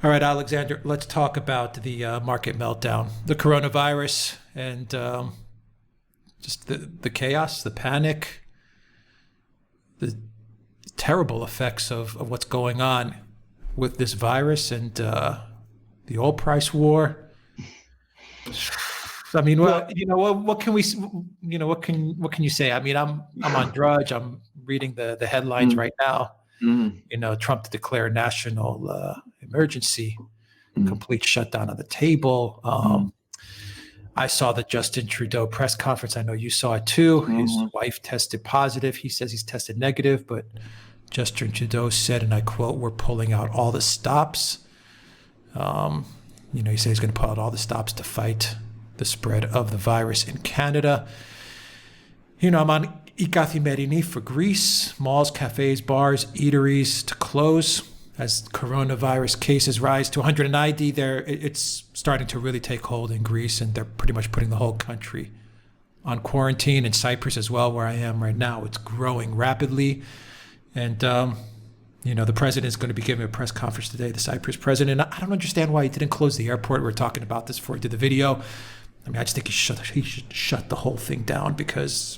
All right, Alexander, let's talk about the market meltdown, the coronavirus, and just the chaos, the panic, the terrible effects of what's going on with this virus and the oil price war. I mean, well, what can we, what can you say? I mean, I'm on Drudge. I'm reading the headlines right now. Trump to declare national emergency, complete shutdown of the table. I saw the Justin Trudeau press conference. I know you saw it too. His wife tested positive. He says he's tested negative, but Justin Trudeau said, and I quote, "We're pulling out all the stops." He said he's going to pull out all the stops to fight the spread of the virus in Canada. I'm on Ikathi for Greece. Malls, cafes, bars, eateries to close as coronavirus cases rise to 190. It's starting to really take hold in Greece, and they're pretty much putting the whole country on quarantine. In Cyprus as well, where I am right now, it's growing rapidly. And, the president is going to be giving a press conference today, the Cyprus president. I don't understand why he didn't close the airport. We were talking about this before he did the video. I mean, I just think he should shut the whole thing down because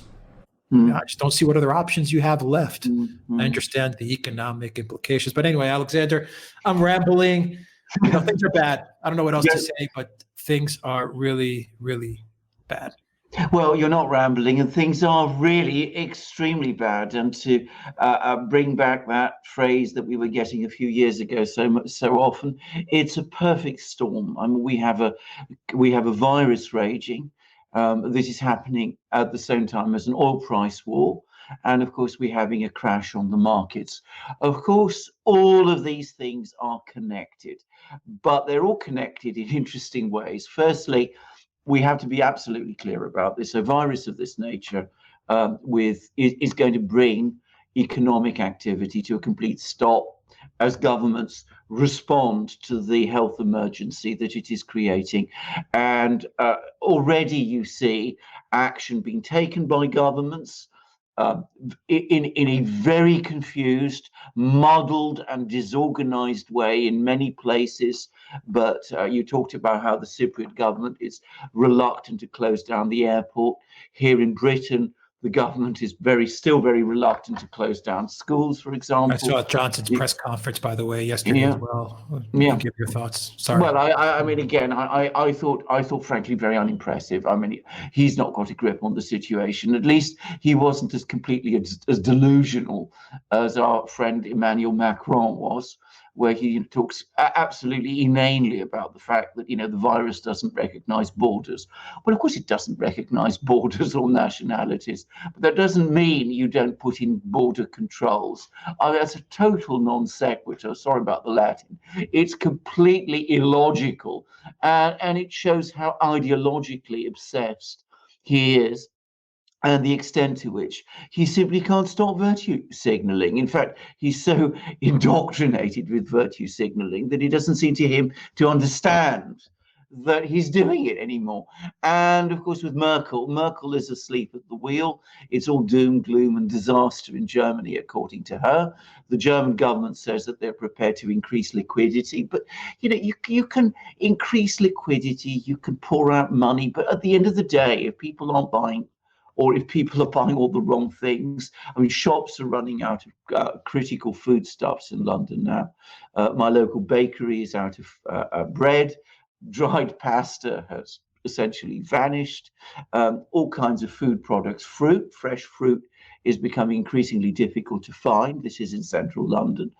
I just don't see what other options you have left. I understand the economic implications. But anyway, Alexander, I'm rambling. Things are bad. I don't know what else to say, but things are really, really bad. Well, you're not rambling, and things are really extremely bad. And to bring back that phrase that we were getting a few years ago so often, it's a perfect storm. I mean, we have a virus raging. This is happening at the same time as an oil price war. And of course, we're having a crash on the markets. Of course, all of these things are connected, but they're all connected in interesting ways. Firstly, we have to be absolutely clear about this. A virus of this nature is going to bring economic activity to a complete stop as governments respond to the health emergency that it is creating. And already you see action being taken by governments in a very confused, muddled and disorganized way in many places. But you talked about how the Cypriot government is reluctant to close down the airport. Here in Britain, the government is still very reluctant to close down schools, for example. I saw Johnson's press conference, by the way, yesterday as well. Give your thoughts. Sorry. Well, I mean, again, I thought, frankly, very unimpressive. I mean, he's not got a grip on the situation. At least he wasn't as completely as delusional as our friend Emmanuel Macron was, where he talks absolutely inanely about the fact that, the virus doesn't recognize borders. Well, of course, it doesn't recognize borders or nationalities, but that doesn't mean you don't put in border controls. I mean, that's a total non sequitur. Sorry about the Latin. It's completely illogical, and it shows how ideologically obsessed he is, and the extent to which he simply can't stop virtue signaling. In fact, he's so indoctrinated with virtue signaling that it doesn't seem to him to understand that he's doing it anymore. And of course, with Merkel is asleep at the wheel. It's all doom, gloom, and disaster in Germany, according to her. The German government says that they're prepared to increase liquidity, but you can increase liquidity, you can pour out money, but at the end of the day, if people aren't buying, or if people are buying all the wrong things. I mean, shops are running out of critical foodstuffs in London now. My local bakery is out of bread. Dried pasta has essentially vanished. All kinds of food products, fresh fruit is becoming increasingly difficult to find. This is in central London.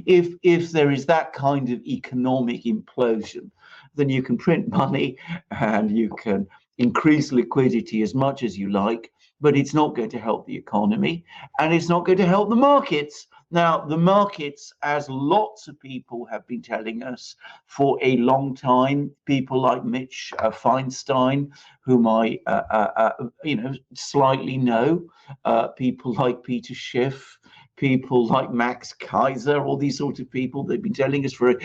If there is that kind of economic implosion, then you can print money and you can increase liquidity as much as you like, but it's not going to help the economy and it's not going to help the markets. Now, the markets, as lots of people have been telling us for a long time, people like Mitch Feinstein, whom I, slightly know, people like Peter Schiff, people like Max Kaiser, all these sorts of people, they've been telling us for a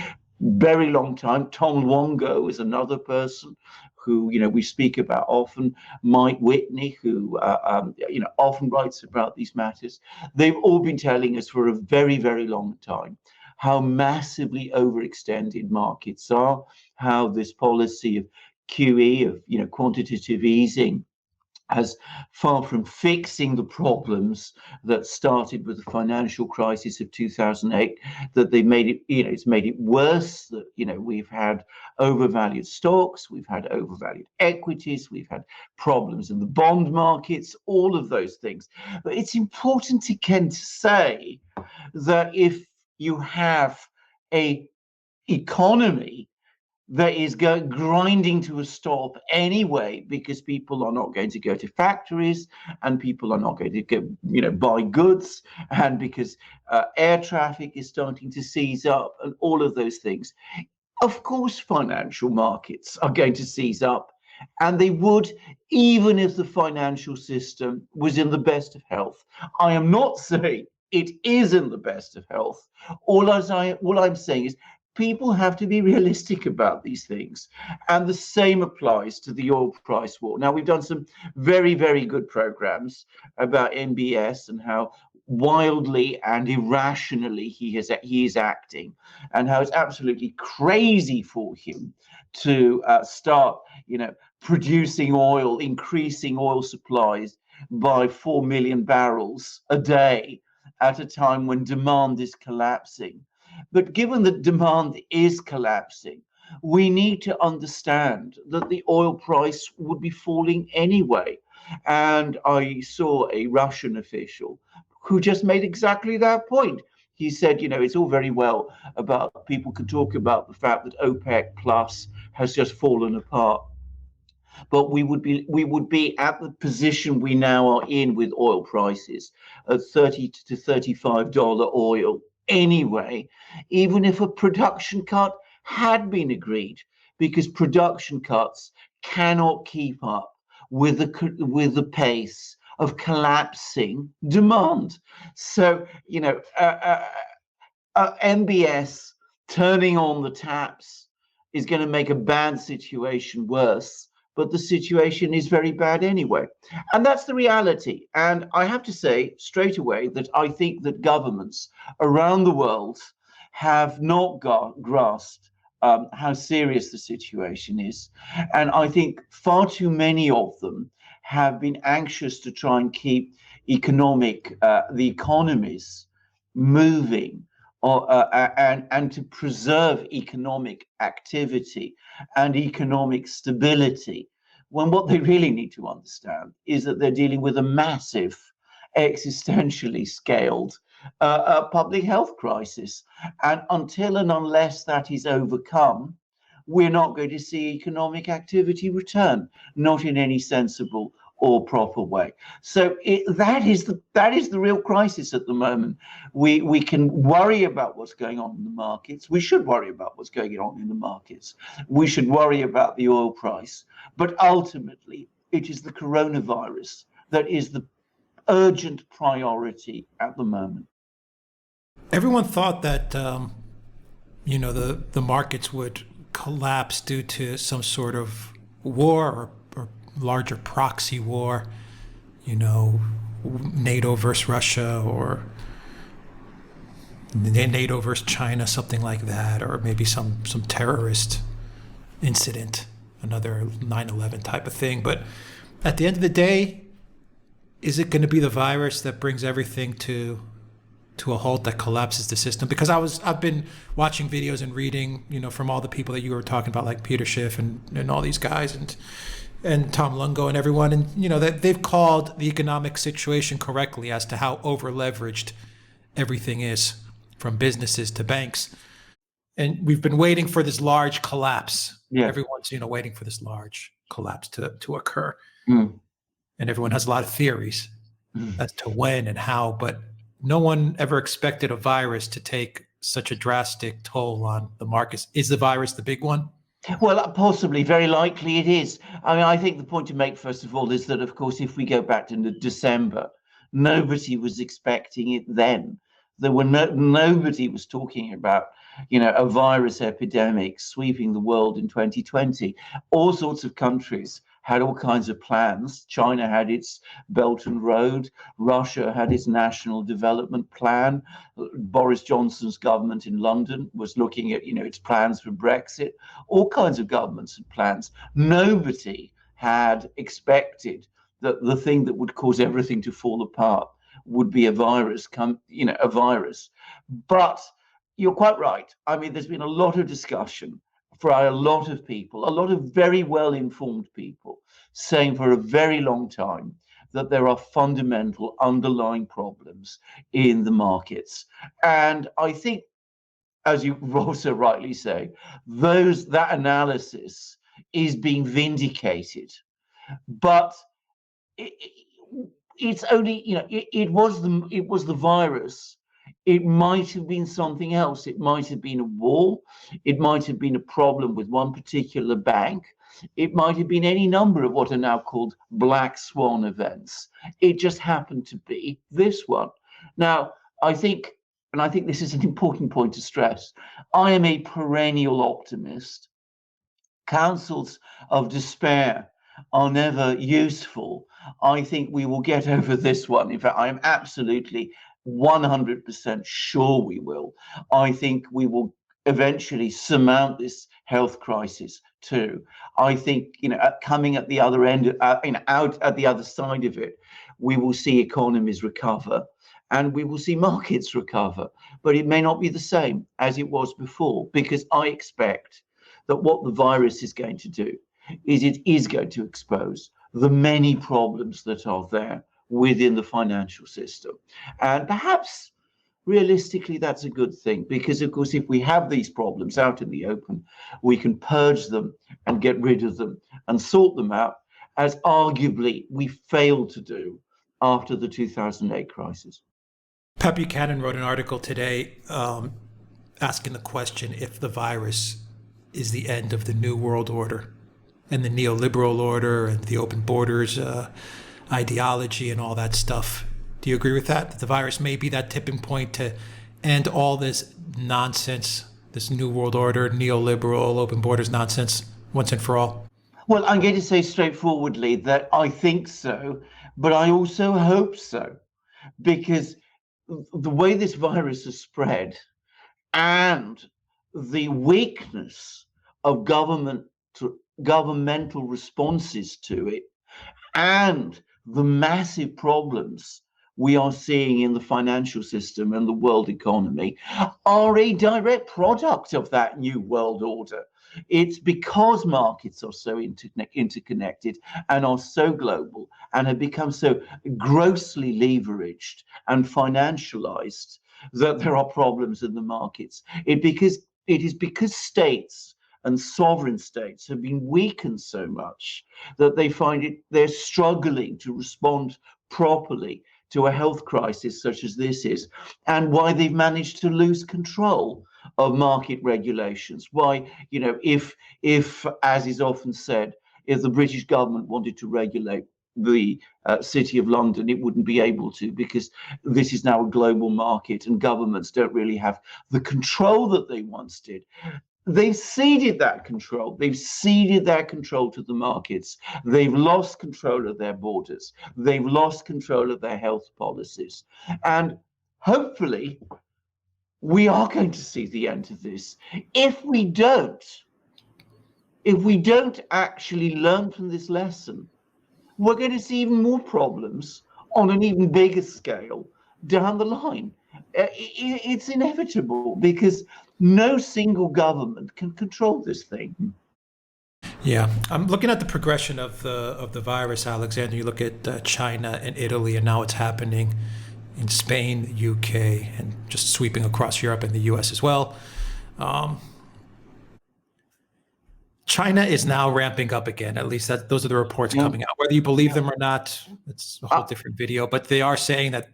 very long time. Tom Luongo is another person who we speak about often. Mike Whitney, who often writes about these matters. They've all been telling us for a very, very long time how massively overextended markets are, how this policy of QE, of quantitative easing, has, far from fixing the problems that started with the financial crisis of 2008, that they made it, it's made it worse. That, we've had overvalued stocks, we've had overvalued equities, we've had problems in the bond markets, all of those things. But it's important again to say that if you have a economy that is grinding to a stop anyway, because people are not going to go to factories, and people are not going to go, buy goods, and because air traffic is starting to seize up, and all of those things. Of course, financial markets are going to seize up, and they would, even if the financial system was in the best of health. I am not saying it is in the best of health. All I'm saying is, people have to be realistic about these things. And the same applies to the oil price war. Now, we've done some very, very good programs about MBS and how wildly and irrationally he is acting, and how it's absolutely crazy for him to start, producing oil, increasing oil supplies by 4 million barrels a day at a time when demand is collapsing. But given that demand is collapsing, we need to understand that the oil price would be falling anyway. And I saw a Russian official who just made exactly that point. He said, it's all very well about, people could talk about the fact that OPEC Plus has just fallen apart, but we would be at the position we now are in with oil prices at $30 to $35 oil anyway, even if a production cut had been agreed, because production cuts cannot keep up with the pace of collapsing demand. So, MBS turning on the taps is going to make a bad situation worse, but the situation is very bad anyway. And that's the reality. And I have to say straight away that I think that governments around the world have not grasped how serious the situation is. And I think far too many of them have been anxious to try and keep the economies moving, and to preserve economic activity and economic stability, when what they really need to understand is that they're dealing with a massive, existentially scaled public health crisis. And until and unless that is overcome, we're not going to see economic activity return, not in any sensible or proper way. So that is the real crisis at the moment. We can worry about what's going on in the markets. We should worry about what's going on in the markets. We should worry about the oil price. But ultimately, it is the coronavirus that is the urgent priority at the moment. Everyone thought that the markets would collapse due to some sort of war or larger proxy war, NATO versus Russia, or NATO versus China, something like that, or maybe some terrorist incident, another 9/11 type of thing. But at the end of the day, is it going to be the virus that brings everything to a halt, that collapses the system? Because I've been watching videos and reading, from all the people that you were talking about, like Peter Schiff and all these guys, and Tom Lungo and everyone, and that they've called the economic situation correctly as to how over leveraged everything is, from businesses to banks. And we've been waiting for this large collapse. Yeah. Everyone's waiting for this large collapse to occur. And everyone has a lot of theories as to when and how, but no one ever expected a virus to take such a drastic toll on the markets. Is the virus the big one? Well, possibly, very likely it is. I mean, I think the point to make, first of all, is that, of course, if we go back to December, nobody was expecting it then. There were nobody was talking about, a virus epidemic sweeping the world in 2020. All sorts of countries had all kinds of plans. China had its Belt and Road. Russia had its National Development Plan. Boris Johnson's government in London was looking at, its plans for Brexit. All kinds of governments had plans. Nobody had expected that the thing that would cause everything to fall apart would be a virus. But you're quite right. I mean, there's been a lot of discussion for a lot of people, a lot of very well-informed people, saying for a very long time that there are fundamental underlying problems in the markets. And I think, as you also rightly say, that analysis is being vindicated. But it's only, it was the virus. It might have been something else. It might have been a war. It might have been a problem with one particular bank. It might have been any number of what are now called black swan events. It just happened to be this one. Now, I think this is an important point to stress, I am a perennial optimist. Counsels of despair are never useful. I think we will get over this one. In fact, I am absolutely 100% sure we will. I think we will eventually surmount this health crisis too. I think, coming at the other end, out at the other side of it, we will see economies recover and we will see markets recover. But it may not be the same as it was before, because I expect that what the virus is going to do is it is going to expose the many problems that are there within the financial system. And perhaps realistically, that's a good thing, because of course, if we have these problems out in the open, we can purge them and get rid of them and sort them out, as arguably we failed to do after the 2008 crisis. Pat Buchanan wrote an article today asking the question if the virus is the end of the New World Order and the neoliberal order and the open borders ideology and all that stuff. Do you agree with that? That the virus may be that tipping point to end all this nonsense, this New World Order, neoliberal, open borders nonsense once and for all? Well, I'm going to say straightforwardly that I think so, but I also hope so, because the way this virus has spread and the weakness of governmental responses to it, and the massive problems we are seeing in the financial system and the world economy are a direct product of that new world order. It's because markets are so interconnected and are so global and have become so grossly leveraged and financialized that there are problems in the markets. It is because states and sovereign states have been weakened so much that they're struggling to respond properly to a health crisis such as this is, and why they've managed to lose control of market regulations. Why, if as is often said, if the British government wanted to regulate the City of London, it wouldn't be able to, because this is now a global market and governments don't really have the control that they once did. They've ceded that control. They've ceded that control to the markets. They've lost control of their borders. They've lost control of their health policies. And hopefully, we are going to see the end of this. If we don't actually learn from this lesson, we're going to see even more problems on an even bigger scale down the line. It's inevitable, because no single government can control this thing. Yeah, I'm looking at the progression of the virus, Alexander. You look at China and Italy, and now it's happening in Spain, UK, and just sweeping across Europe and the US as well. China is now ramping up again. At least those are the reports coming out. Whether you believe them or not, it's a whole different video. But they are saying that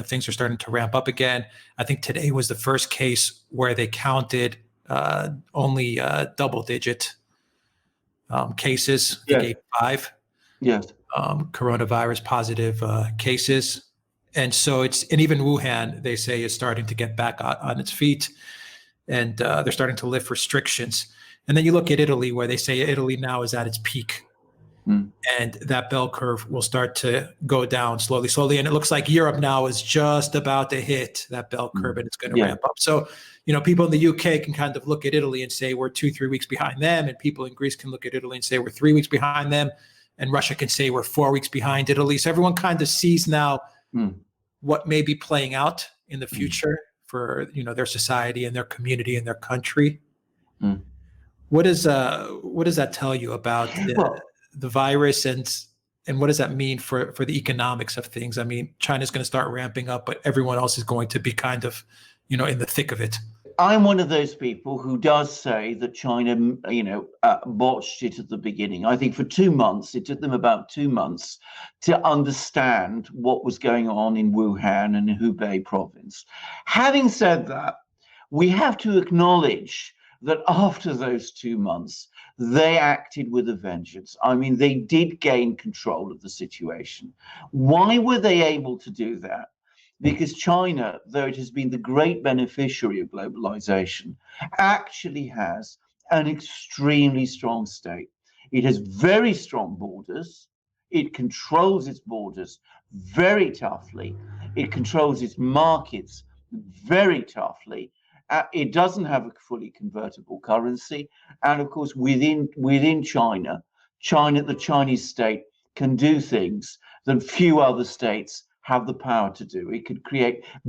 things are starting to ramp up again. I think today was the first case where they counted only double-digit cases. Yes. They gave 5 coronavirus positive cases. And so and even Wuhan, they say, is starting to get back on its feet, and they're starting to lift restrictions. And then you look at Italy, where they say Italy now is at its peak. And that bell curve will start to go down slowly. And it looks like Europe now is just about to hit that bell curve, and it's going to ramp up. So, people in the UK can kind of look at Italy and say we're 2-3 weeks behind them. And people in Greece can look at Italy and say we're 3 weeks behind them. And Russia can say we're 4 weeks behind Italy. So everyone kind of sees now what may be playing out in the future for, their society and their community and their country. What does that tell you about the virus, and what does that mean for the economics of things? I mean, China's going to start ramping up, but everyone else is going to be kind of, in the thick of it. I'm one of those people who does say that China, botched it at the beginning. I think for 2 months, it took them about 2 months to understand what was going on in Wuhan and Hubei province. Having said that, we have to acknowledge that after those 2 months, they acted with a vengeance. I mean, they did gain control of the situation. Why were they able to do that? Because China, though it has been the great beneficiary of globalization, actually has an extremely strong state. It has very strong borders. It controls its borders very toughly. It controls its markets very toughly. It doesn't have a fully convertible currency. And of course, within China, the Chinese state can do things that few other states have the power to do. It could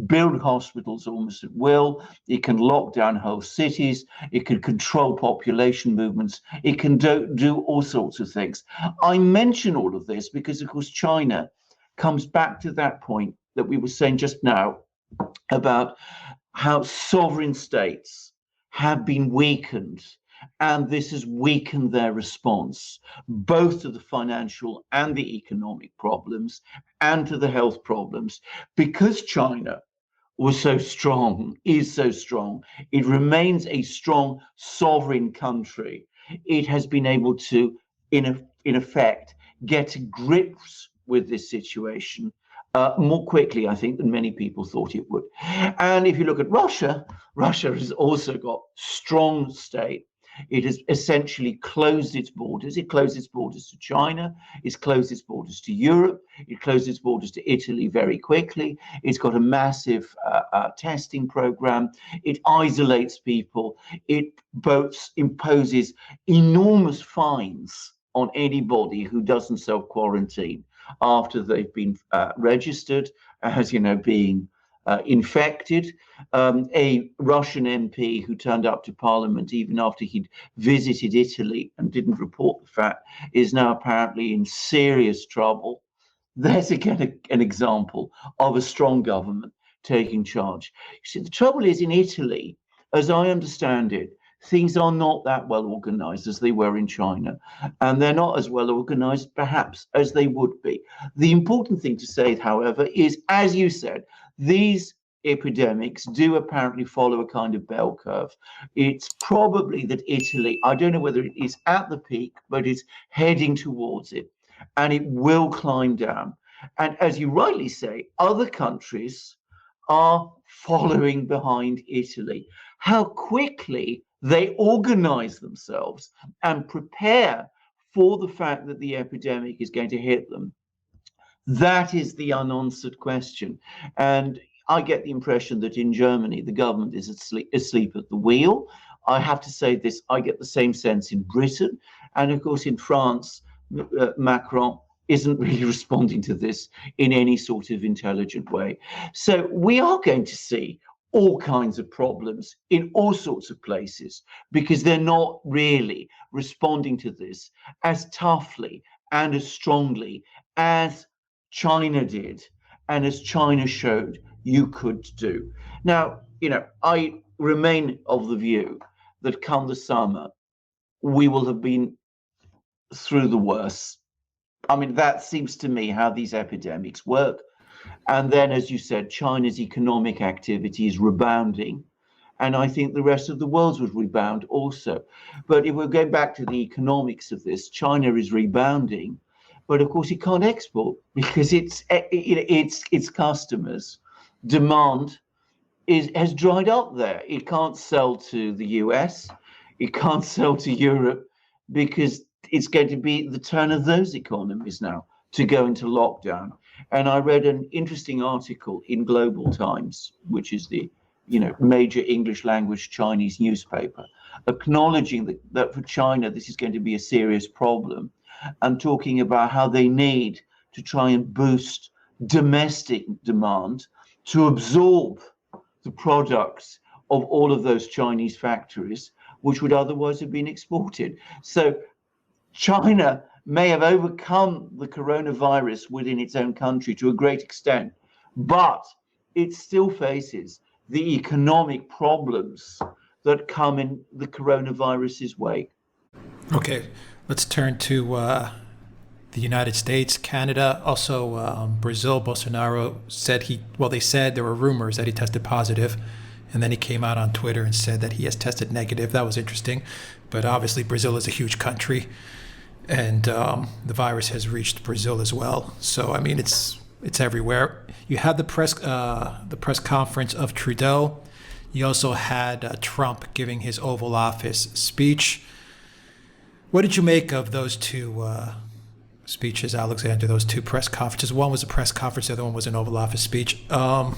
build hospitals almost at will. It can lock down whole cities. It can control population movements. It can do all sorts of things. I mention all of this because, of course, China comes back to that point that we were saying just now about how sovereign states have been weakened, and this has weakened their response, both to the financial and the economic problems and to the health problems. Because China was so strong, is so strong, it remains a strong sovereign country. It has been able to, in effect, get to grips with this situation more quickly, I think, than many people thought it would. And if you look at Russia, Russia has also got strong state. It has essentially closed its borders. It closed its borders to China. It's closed its borders to Europe. It closed its borders to Italy very quickly. It's got a massive testing program. It isolates people. It imposes enormous fines on anybody who doesn't self-quarantine after they've been registered as, being infected. A Russian MP who turned up to Parliament even after he'd visited Italy and didn't report the fact is now apparently in serious trouble. There's again an example of a strong government taking charge. You see, the trouble is in Italy, as I understand it, things are not that well organized as they were in China, and they're not as well organized perhaps as they would be. The important thing to say, however, is, as you said, these epidemics do apparently follow a kind of bell curve. It's probably that Italy, I don't know whether it is at the peak, but it's heading towards it, and it will climb down. And as you rightly say, other countries are following behind Italy. How quickly they organize themselves and prepare for the fact that the epidemic is going to hit them, that is the unanswered question. And I get the impression that in Germany, the government is asleep at the wheel. I have to say this, I get the same sense in Britain. And of course, in France, Macron isn't really responding to this in any sort of intelligent way. So we are going to see all kinds of problems in all sorts of places because they're not really responding to this as toughly and as strongly as China did and as China showed you could do. Now, I remain of the view that come the summer, we will have been through the worst. I mean, that seems to me how these epidemics work. And then, as you said, China's economic activity is rebounding. And I think the rest of the world would rebound also. But if we're going back to the economics of this, China is rebounding. But of course, it can't export because its customers' demand has dried up there. It can't sell to the US. It can't sell to Europe because it's going to be the turn of those economies now to go into lockdown. And I read an interesting article in Global Times, which is the major English language Chinese newspaper, acknowledging that for China this is going to be a serious problem, and talking about how they need to try and boost domestic demand to absorb the products of all of those Chinese factories, which would otherwise have been exported. So China may have overcome the coronavirus within its own country to a great extent, but it still faces the economic problems that come in the coronavirus's wake. Okay, let's turn to the United States, Canada, also Brazil. Bolsonaro said they said there were rumors that he tested positive, and then he came out on Twitter and said that he has tested negative. That was interesting, but obviously Brazil is a huge country, and the virus has reached Brazil as well. So I mean, it's everywhere. You had the press conference of Trudeau. You also had Trump giving his Oval Office speech. What did you make of those two speeches, Alexander? Those two press conferences. One was a press conference, the other one was an Oval Office speech. How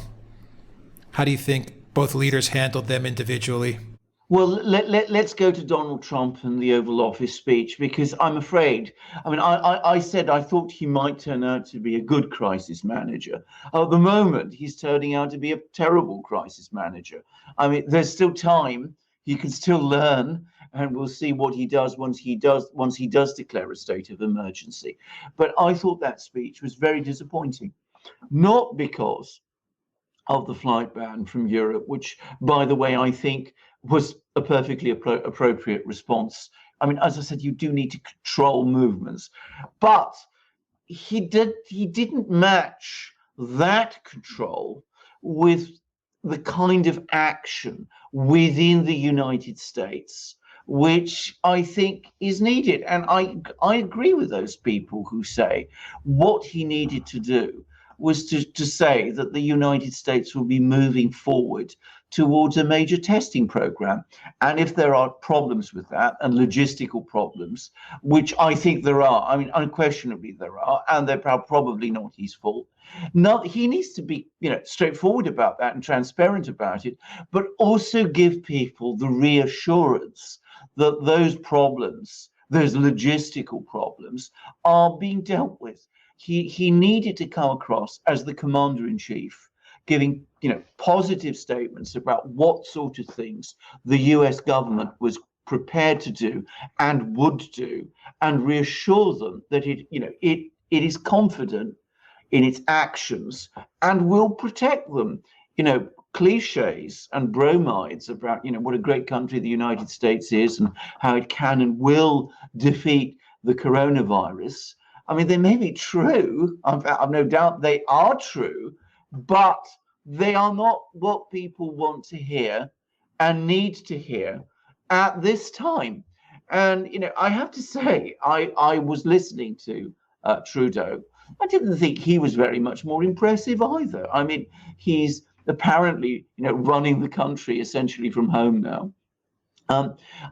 do you think both leaders handled them individually? Well, let's go to Donald Trump and the Oval Office speech, because I'm afraid, I said I thought he might turn out to be a good crisis manager. At the moment, he's turning out to be a terrible crisis manager. I mean, there's still time. He can still learn, and we'll see what he does once he does declare a state of emergency. But I thought that speech was very disappointing, not because of the flight ban from Europe, which, by the way, I think was a perfectly appropriate response. I mean, as I said, you do need to control movements, but he didn't match that control with the kind of action within the United States which I think is needed. And I agree with those people who say what he needed to do was to say that the United States will be moving forward towards a major testing program. And if there are problems with that, and logistical problems, which I think there are, I mean, unquestionably there are, and they're probably not his fault. He needs to be, straightforward about that and transparent about it, but also give people the reassurance that those problems, those logistical problems, are being dealt with. He needed to come across as the commander-in-chief, giving positive statements about what sort of things the US government was prepared to do and would do, and reassure them that it is confident in its actions and will protect them. Cliches and bromides about what a great country the United States is and how it can and will defeat the coronavirus. I mean, they may be true. I've no doubt they are true, but they are not what people want to hear and need to hear at this time. And, I have to say, I was listening to Trudeau. I didn't think he was very much more impressive either. I mean, he's apparently, running the country essentially from home now.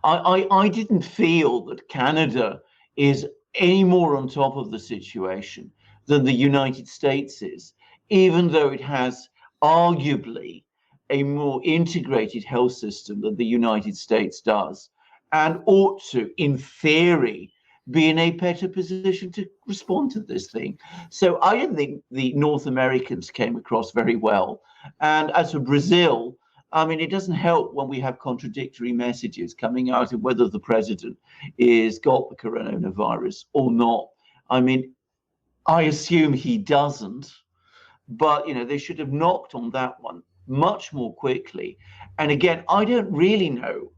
I didn't feel that Canada is any more on top of the situation than the United States is, even though it has arguably a more integrated health system than the United States does, and ought to, in theory, be in a better position to respond to this thing. So I didn't think the North Americans came across very well. And as for Brazil, I mean, it doesn't help when we have contradictory messages coming out of whether the president is got the coronavirus or not. I mean, I assume he doesn't, but, they should have knocked on that one much more quickly. And again, I don't really know.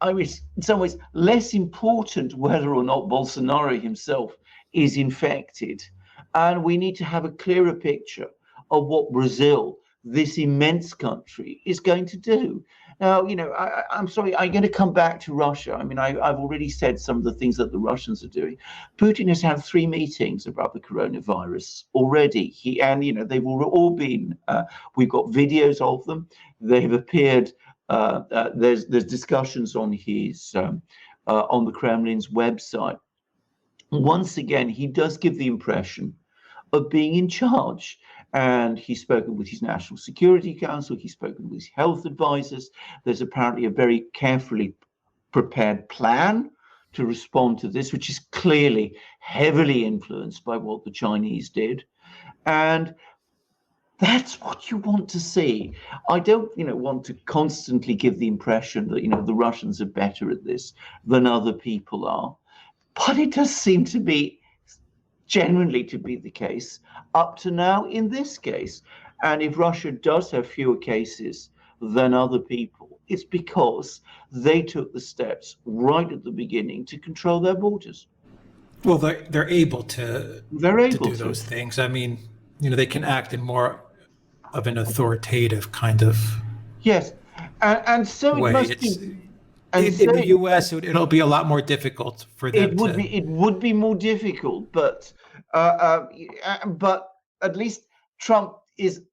I mean, in some ways, less important whether or not Bolsonaro himself is infected. And we need to have a clearer picture of what Brazil, this immense country, is going to do. Now, I'm sorry, I'm going to come back to Russia. I mean, I've already said some of the things that the Russians are doing. Putin has had 3 meetings about the coronavirus already. They've all been, we've got videos of them. They've appeared. There's discussions on his on the Kremlin's website. once again, he does give the impression of being in charge. And he's spoken with his National Security Council, he's spoken with his health advisors. There's apparently a very carefully prepared plan to respond to this, which is clearly heavily influenced by what the Chinese did. And that's what you want to see. I don't, want to constantly give the impression that, the Russians are better at this than other people are. But it does seem to be genuinely to be the case up to now in this case. And if Russia does have fewer cases than other people, it's because they took the steps right at the beginning to control their borders. Well, they're able to do those things. I mean, they can act in more of an authoritative kind of and so way. It must be. And in the U.S., it'll be a lot more difficult for them. It would be more difficult, but at least Trump is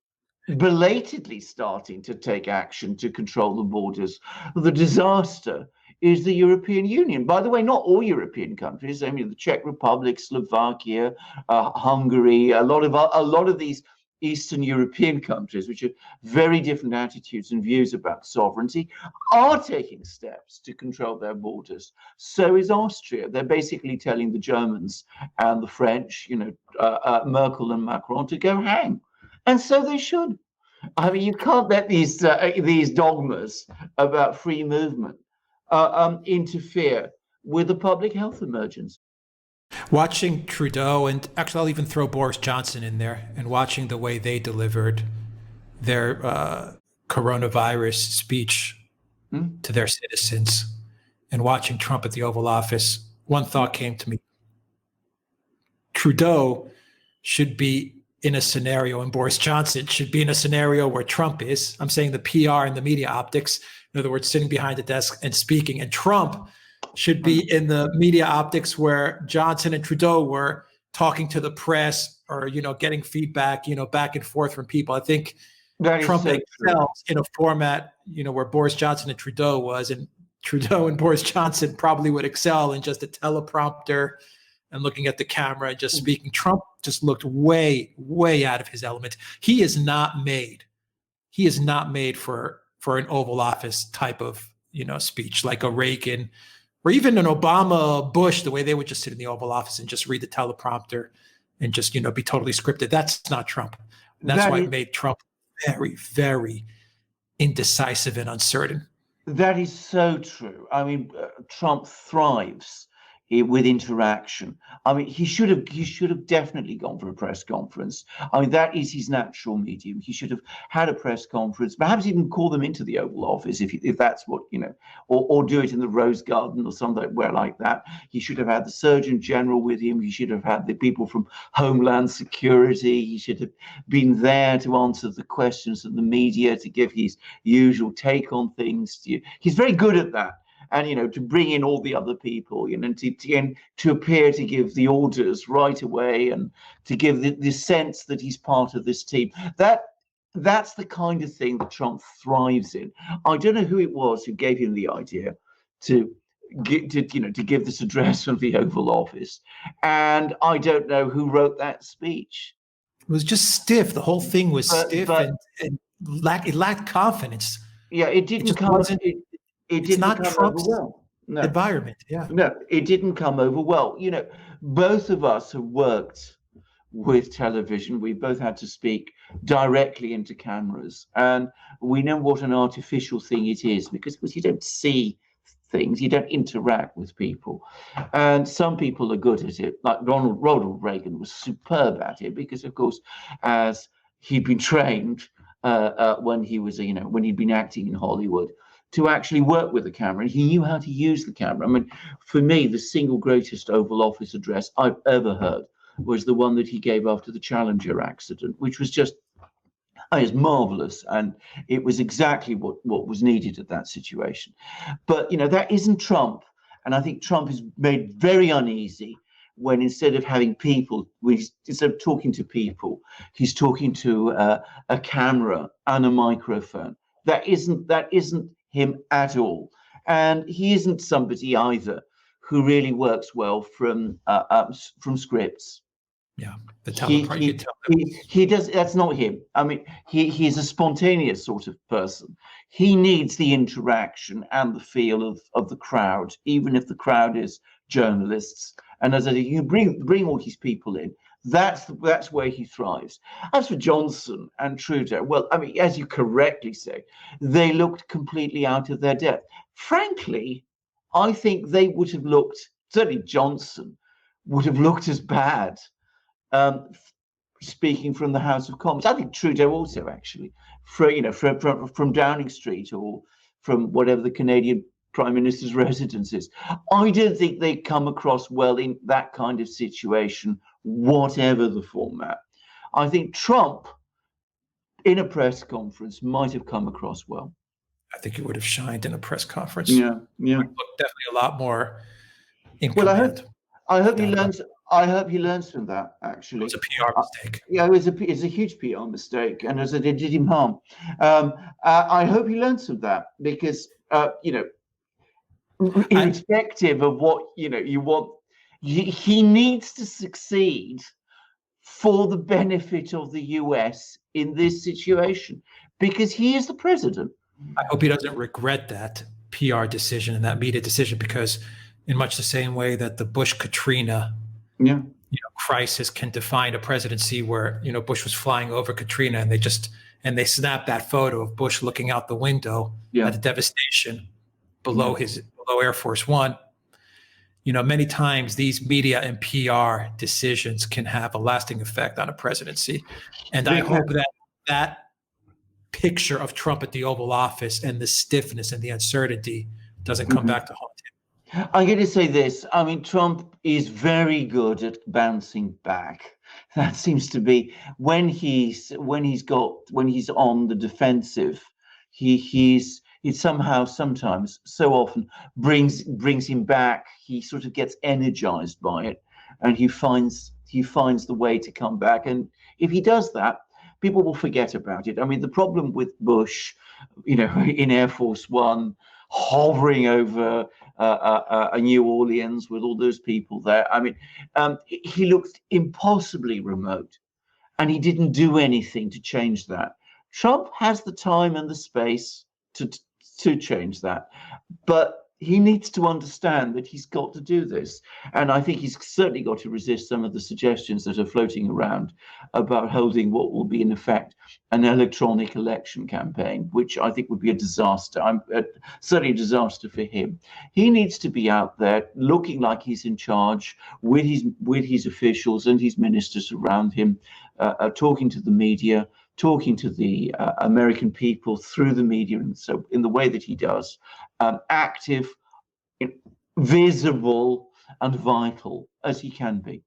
belatedly starting to take action to control the borders. The disaster is the European Union. By the way, not all European countries. I mean, the Czech Republic, Slovakia, Hungary, a lot of these Eastern European countries, which have very different attitudes and views about sovereignty, are taking steps to control their borders. So is Austria. They're basically telling the Germans and the French, Merkel and Macron, to go hang. And so they should. I mean, you can't let these dogmas about free movement interfere with the public health emergency. Watching Trudeau, and actually I'll even throw Boris Johnson in there, and watching the way they delivered their coronavirus speech to their citizens, and watching Trump at the Oval Office, one thought came to me. Trudeau should be in a scenario, and Boris Johnson should be in a scenario where Trump is. I'm saying the PR and the media optics, in other words, sitting behind a desk and speaking, and Trump should be in the media optics where Johnson and Trudeau were talking to the press or, getting feedback, back and forth from people. I think Trump excels in a format, where Boris Johnson and Trudeau was, and Trudeau and Boris Johnson probably would excel in just a teleprompter and looking at the camera and just speaking. Trump just looked way, way out of his element. He is not made for an Oval Office type of, speech, like a Reagan or even an Obama, Bush, the way they would just sit in the Oval Office and just read the teleprompter and just, be totally scripted. That's not Trump. And that's why it made Trump very, very indecisive and uncertain. That is so true. I mean, Trump thrives with interaction. I mean, he should have definitely gone for a press conference. I mean, that is his natural medium. He should have had a press conference, perhaps even call them into the Oval Office if that's what, or do it in the Rose Garden or somewhere like that. He should have had the Surgeon General with him. He should have had the people from Homeland Security. He should have been there to answer the questions of the media, to give his usual take on things. He's very good at that. And, to bring in all the other people, and to appear to give the orders right away and to give the sense that he's part of this team. That's the kind of thing that Trump thrives in. I don't know who it was who gave him the idea to give this address from the Oval Office. And I don't know who wrote that speech. It was just stiff. The whole thing was stiff and it lacked confidence. Yeah, it didn't come. It didn't not come Trump's over well. No. Environment. Yeah. No, it didn't come over well. Both of us have worked with television. We both had to speak directly into cameras, and we know what an artificial thing it is because you don't see things, you don't interact with people, and some people are good at it. Like Ronald Reagan was superb at it because, of course, as he'd been trained when he was, when he'd been acting in Hollywood, to actually work with the camera. And he knew how to use the camera. I mean, for me, the single greatest Oval Office address I've ever heard was the one that he gave after the Challenger accident, which was just, it was marvelous. And it was exactly what was needed at that situation. But, that isn't Trump. And I think Trump is made very uneasy when instead of having people, instead of talking to people, he's talking to a camera and a microphone. That isn't him at all. And he isn't somebody either who really works well from scripts. Yeah, the teleprompter. You could tell He does. That's not him. I mean, he's a spontaneous sort of person. He needs the interaction and the feel of the crowd, even if the crowd is journalists. And as I say, you bring all these people in. That's where he thrives. As for Johnson and Trudeau, well, I mean, as you correctly say, they looked completely out of their depth. Frankly, I think they would have looked, certainly Johnson would have looked as bad, speaking from the House of Commons. I think Trudeau also, actually, from Downing Street or from whatever the Canadian Prime Minister's residence is. I don't think they come across well in that kind of situation, whatever the format. I think Trump, in a press conference, might have come across well. I think it would have shined in a press conference. Yeah. Definitely a lot more in Well, command. I hope he learns. I hope he learns from that. Actually, it's a PR mistake. Yeah, it's a huge PR mistake, and as it did him harm. I hope he learns from that because irrespective of what you want, he needs to succeed for the benefit of the US in this situation because he is the president. I hope he doesn't regret that PR decision and that media decision, because in much the same way that the Bush-Katrina crisis can define a presidency, where Bush was flying over Katrina and they snapped that photo of Bush looking out the window at the devastation below Air Force One. Many times these media and PR decisions can have a lasting effect on a presidency, and I hope that picture of Trump at the Oval Office and the stiffness and the uncertainty doesn't come back to haunt him. I'm going to say this. I mean, Trump is very good at bouncing back. That seems to be when he's on the defensive, it somehow, sometimes, so often brings him back. He sort of gets energized by it, and he finds the way to come back. And if he does that, people will forget about it. I mean, the problem with Bush, in Air Force One, hovering over New Orleans with all those people there. I mean, he looked impossibly remote, and he didn't do anything to change that. Trump has the time and the space to change that, but he needs to understand that he's got to do this. And I think he's certainly got to resist some of the suggestions that are floating around about holding what will be, in effect, an electronic election campaign, which I think would be a disaster. Certainly a disaster for him. He needs to be out there looking like he's in charge with his officials and his ministers around him, talking to the media, talking to the American people through the media, and so in the way that he does, active, visible, and vital as he can be.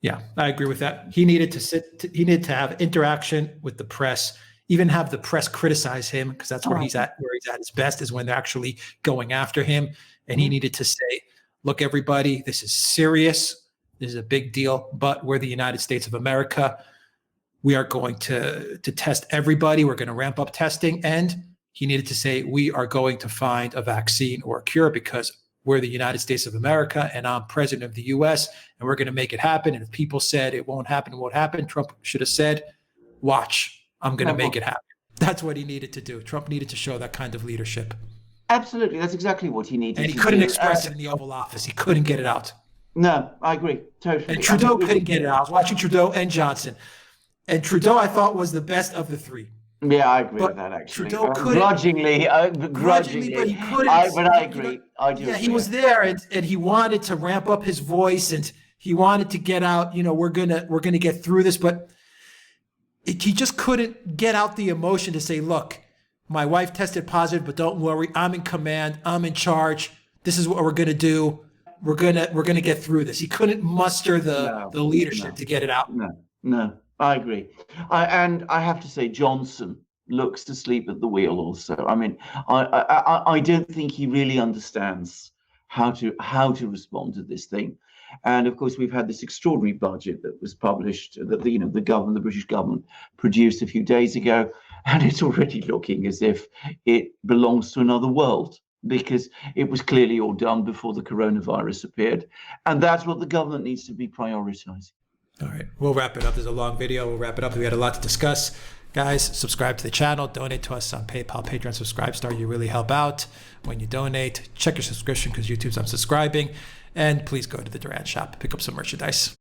Yeah, I agree with that. He needed to have interaction with the press, even have the press criticize him, because that's where he's at. Where he's at his best is when they're actually going after him. And he needed to say, "Look, everybody, this is serious. This is a big deal. But we're the United States of America. We are going to test everybody. We're going to ramp up testing." And he needed to say, "We are going to find a vaccine or a cure because we're the United States of America and I'm president of the US and we're going to make it happen. And if people said it won't happen, Trump should have said, watch, I'm going to make it happen." That's what he needed to do. Trump needed to show that kind of leadership. Absolutely. That's exactly what he needed. And he couldn't express it in the Oval Office. He couldn't get it out. No, I agree. Totally. And Trudeau couldn't get it out. I was watching Trudeau and Johnson. And Trudeau, I thought, was the best of the three. Yeah, I agree with that, actually. Trudeau couldn't. Grudgingly, but he couldn't. I agree. I do. Yeah, he was there, and he wanted to ramp up his voice, and he wanted to get out. We're gonna get through this, but he just couldn't get out the emotion to say, "Look, my wife tested positive, but don't worry, I'm in command. I'm in charge. This is what we're gonna do. We're gonna get through this." He couldn't muster the leadership to get it out. No. I agree. I have to say, Johnson looks asleep at the wheel also. I mean, I don't think he really understands how to respond to this thing. And of course, we've had this extraordinary budget that was published that the British government produced a few days ago, and it's already looking as if it belongs to another world. because it was clearly all done before the coronavirus appeared. And that's what the government needs to be prioritizing. All right, we'll wrap it up. There's a long video. We'll wrap it up. We had a lot to discuss. Guys, subscribe to the channel. Donate to us on PayPal, Patreon, Subscribestar. You really help out when you donate. Check your subscription because YouTube's unsubscribing. And please go to the Duran shop. Pick up some merchandise.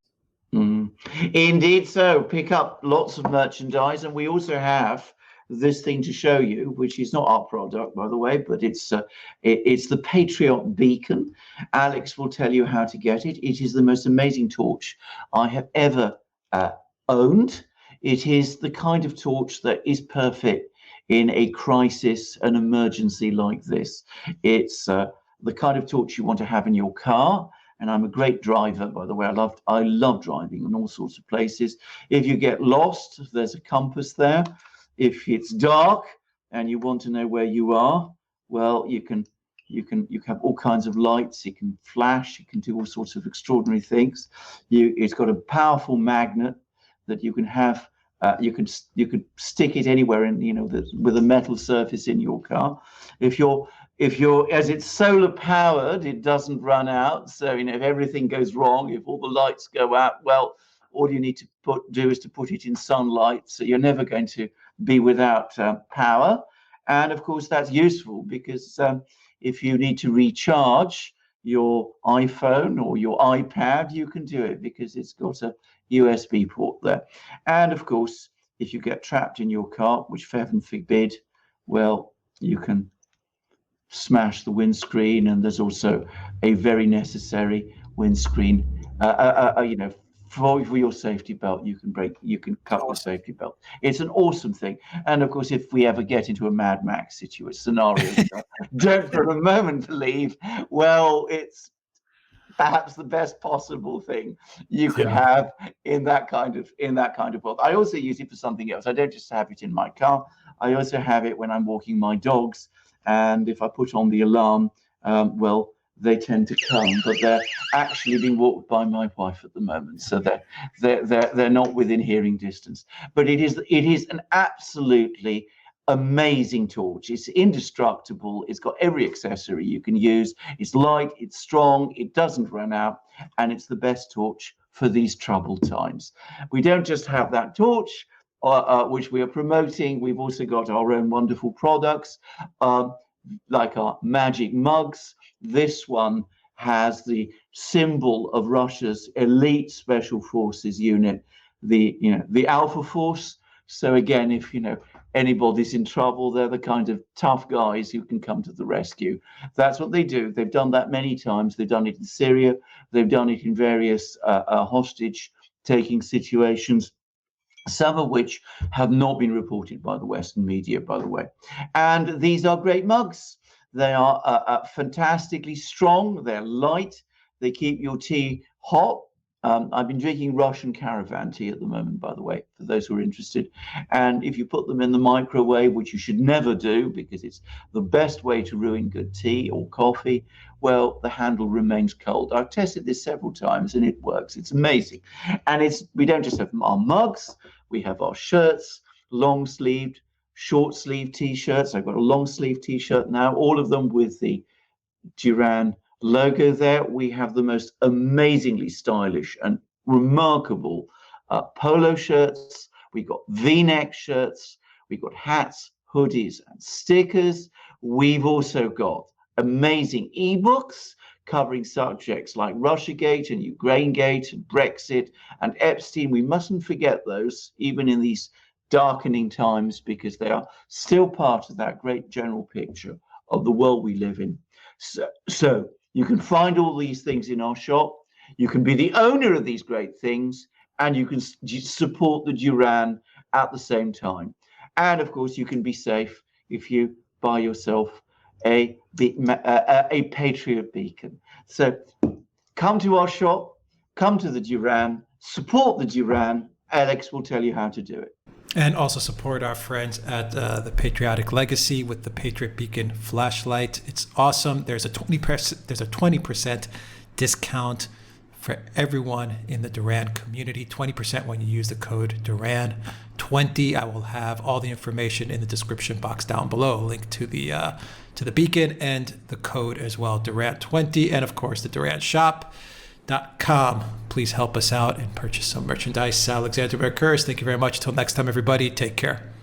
Indeed so. Pick up lots of merchandise. And we also have this thing to show you, which is not our product, by the way, but it's the Patriot Beacon. Alex will tell you how to get it. It is the most amazing torch I have ever owned. It is the kind of torch that is perfect in a crisis, an emergency like this. It's the kind of torch you want to have in your car. And I'm a great driver, by the way. I love driving in all sorts of places. If you get lost, there's a compass there. If it's dark and you want to know where you are, well, you can have all kinds of lights. It can flash. It can do all sorts of extraordinary things. It's got a powerful magnet that you can have. You can stick it anywhere in, with a metal surface in your car. If you're as it's solar powered, it doesn't run out. So if everything goes wrong, if all the lights go out, well, all you need to do is to put it in sunlight. So you're never going to be without power. And of course, that's useful because if you need to recharge your iPhone or your iPad, you can do it because it's got a USB port there. And of course, if you get trapped in your car, which heaven forbid, well, you can smash the windscreen. And there's also a very necessary windscreen, for your safety belt. You can cut the safety belt. It's an awesome thing. And of course, if we ever get into a Mad Max scenario, don't for a moment believe, well, it's perhaps the best possible thing you could have in that kind of world. I also use it for something else. I don't just have it in my car. I also have it when I'm walking my dogs. And if I put on the alarm, well, they tend to come, but they're actually being walked by my wife at the moment, so they're not within hearing distance. But it is an absolutely amazing torch. It's indestructible. It's got every accessory you can use. It's light, it's strong, it doesn't run out, and it's the best torch for these troubled times. We don't just have that torch, which we are promoting. We've also got our own wonderful products, like our magic mugs. This one has the symbol of Russia's elite special forces unit, the Alpha Force. So again, if anybody's in trouble, they're the kind of tough guys who can come to the rescue. That's what they do. They've done that many times. They've done it in Syria. They've done it in various hostage-taking situations, some of which have not been reported by the Western media, by the way. And these are great mugs. They are fantastically strong. They're light. They keep your tea hot. I've been drinking Russian caravan tea at the moment, by the way, for those who are interested. And if you put them in the microwave, which you should never do because it's the best way to ruin good tea or coffee, well, the handle remains cold. I've tested this several times and it works. It's amazing. And we don't just have our mugs. We have our shirts, long sleeved, short sleeve t-shirts. I've got a long sleeve t-shirt now, all of them with the Duran logo there. We have the most amazingly stylish and remarkable polo shirts. We've got v-neck shirts. We've got hats, hoodies, and stickers. We've also got amazing ebooks covering subjects like Russiagate and Ukrainegate and Brexit and Epstein. We mustn't forget those, even in these darkening times, because they are still part of that great general picture of the world we live in. So you can find all these things in our shop. You can be the owner of these great things, and you can support the Duran at the same time. And of course, you can be safe if you buy yourself a Patriot Beacon. So come to our shop, come to the Duran, support the Duran. Alex will tell you how to do it. And also support our friends at the Patriotic Legacy with the Patriot Beacon flashlight. It's awesome. There's a 20% discount for everyone in the Duran community. 20% when you use the code Duran20. I will have all the information in the description box down below. A link to the to the Beacon and the code as well, Duran20, and of course the DuranShop.com. Please help us out and purchase some merchandise. Alexander Mercouris, thank you very much. Until next time, everybody, take care.